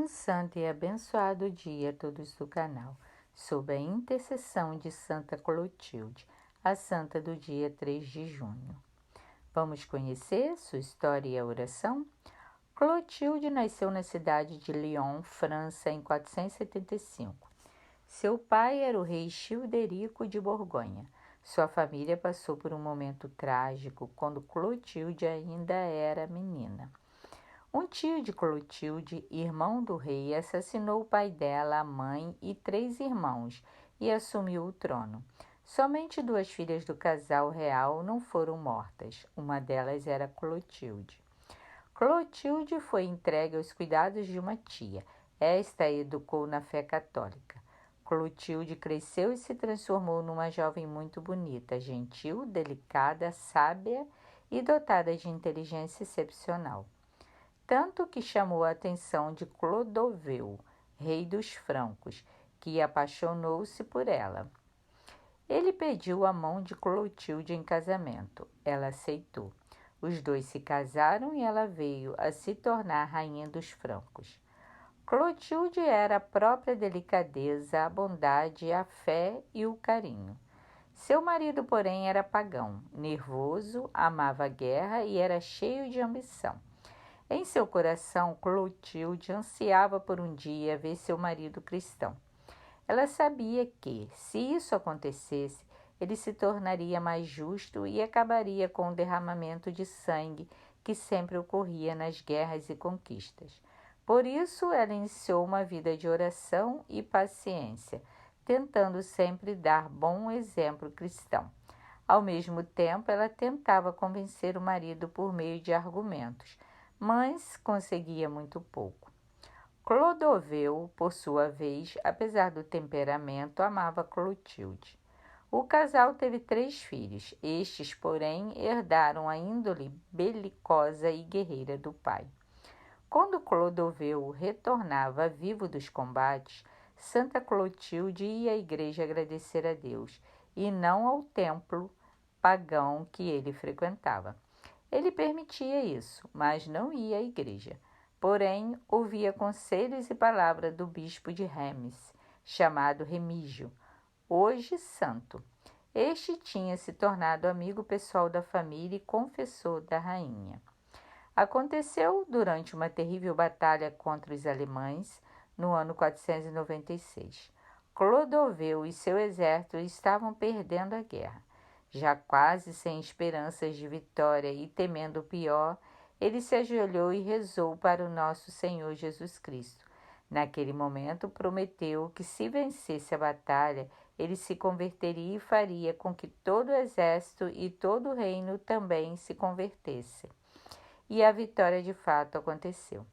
Um santo e abençoado dia a todos do canal, sob a intercessão de Santa Clotilde, a santa do dia 3 de junho. Vamos conhecer sua história e a oração? Clotilde nasceu na cidade de Lyon, França, em 475. Seu pai era o rei Childerico de Borgonha. Sua família passou por um momento trágico quando Clotilde ainda era menina. Um tio de Clotilde, irmão do rei, assassinou o pai dela, a mãe e 3 irmãos e assumiu o trono. Somente 2 filhas do casal real não foram mortas. Uma delas era Clotilde. Clotilde foi entregue aos cuidados de uma tia. Esta a educou na fé católica. Clotilde cresceu e se transformou numa jovem muito bonita, gentil, delicada, sábia e dotada de inteligência excepcional. Tanto que chamou a atenção de Clodoveu, rei dos francos, que apaixonou-se por ela. Ele pediu a mão de Clotilde em casamento. Ela aceitou. Os dois se casaram e ela veio a se tornar rainha dos francos. Clotilde era a própria delicadeza, a bondade, a fé e o carinho. Seu marido, porém, era pagão, nervoso, amava a guerra e era cheio de ambição. Em seu coração, Clotilde ansiava por um dia ver seu marido cristão. Ela sabia que, se isso acontecesse, ele se tornaria mais justo e acabaria com o derramamento de sangue que sempre ocorria nas guerras e conquistas. Por isso, ela iniciou uma vida de oração e paciência, tentando sempre dar bom exemplo cristão. Ao mesmo tempo, ela tentava convencer o marido por meio de argumentos, mas conseguia muito pouco. Clodoveu, por sua vez, apesar do temperamento, amava Clotilde. O casal teve 3 filhos. Estes, porém, herdaram a índole belicosa e guerreira do pai. Quando Clodoveu retornava vivo dos combates, Santa Clotilde ia à igreja agradecer a Deus, e não ao templo pagão que ele frequentava. Ele permitia isso, mas não ia à igreja. Porém, ouvia conselhos e palavras do bispo de Reims, chamado Remígio, hoje santo. Este tinha se tornado amigo pessoal da família e confessor da rainha. Aconteceu durante uma terrível batalha contra os alemães, no ano 496. Clodoveu e seu exército estavam perdendo a guerra. Já quase sem esperanças de vitória e temendo o pior, ele se ajoelhou e rezou para o nosso Senhor Jesus Cristo. Naquele momento, prometeu que, se vencesse a batalha, ele se converteria e faria com que todo o exército e todo o reino também se convertessem. E a vitória de fato aconteceu.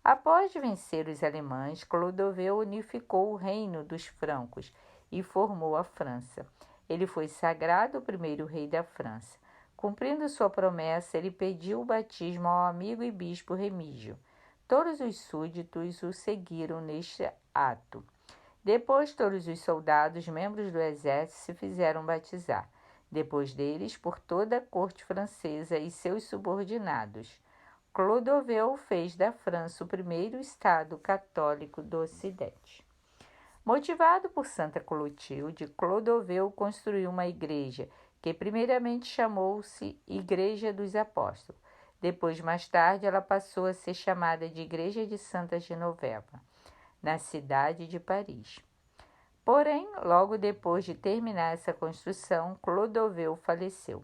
Após vencer os alemães, Clodoveu unificou o reino dos francos e formou a França. Ele foi sagrado o primeiro rei da França. Cumprindo sua promessa, ele pediu o batismo ao amigo e bispo Remígio. Todos os súditos o seguiram neste ato. Depois, todos os soldados, membros do exército, se fizeram batizar. Depois deles, por toda a corte francesa e seus subordinados. Clodoveu fez da França o primeiro estado católico do Ocidente. Motivado por Santa Clotilde, Clodoveu construiu uma igreja que primeiramente chamou-se Igreja dos Apóstolos. Depois, mais tarde, ela passou a ser chamada de Igreja de Santa Genoveva, na cidade de Paris. Porém, logo depois de terminar essa construção, Clodoveu faleceu.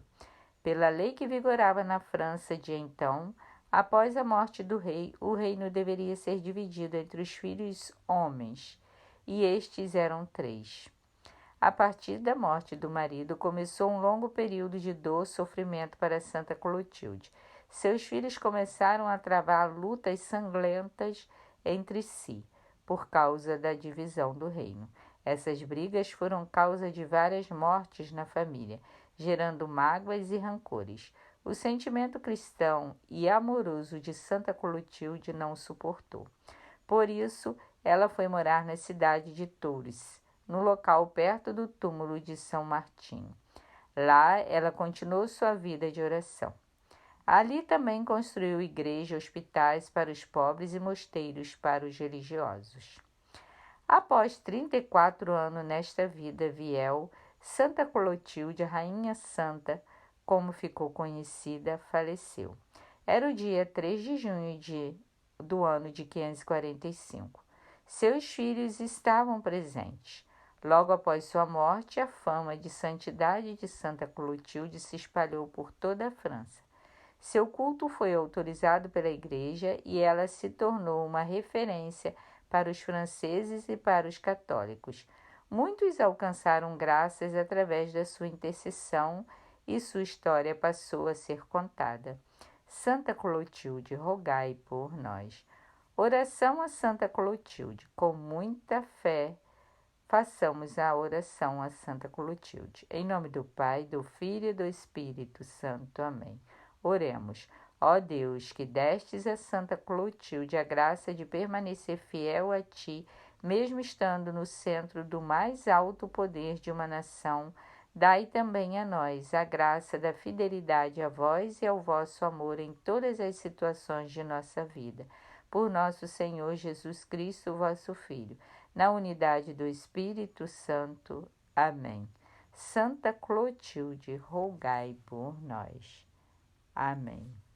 Pela lei que vigorava na França de então, após a morte do rei, o reino deveria ser dividido entre os filhos homens, e estes eram 3. A partir da morte do marido, começou um longo período de dor e sofrimento para Santa Clotilde. Seus filhos começaram a travar lutas sangrentas entre si, por causa da divisão do reino. Essas brigas foram causa de várias mortes na família, gerando mágoas e rancores. O sentimento cristão e amoroso de Santa Clotilde não suportou. Por isso, ela foi morar na cidade de Tours, no local perto do túmulo de São Martinho. Lá, ela continuou sua vida de oração. Ali também construiu igreja, hospitais para os pobres e mosteiros para os religiosos. Após 34 anos nesta vida viel, Santa Clotilde, Rainha Santa, como ficou conhecida, faleceu. Era o dia 3 de junho do ano de 545. Seus filhos estavam presentes. Logo após sua morte, a fama de santidade de Santa Clotilde se espalhou por toda a França. Seu culto foi autorizado pela Igreja e ela se tornou uma referência para os franceses e para os católicos. Muitos alcançaram graças através da sua intercessão e sua história passou a ser contada. Santa Clotilde, rogai por nós. Oração a Santa Clotilde. Com muita fé, façamos a oração a Santa Clotilde. Em nome do Pai, do Filho e do Espírito Santo. Amém. Oremos. Ó Deus, que destes a Santa Clotilde a graça de permanecer fiel a Ti, mesmo estando no centro do mais alto poder de uma nação, dai também a nós a graça da fidelidade a vós e ao vosso amor em todas as situações de nossa vida. Por nosso Senhor Jesus Cristo, vosso Filho, na unidade do Espírito Santo. Amém. Santa Clotilde, rogai por nós. Amém.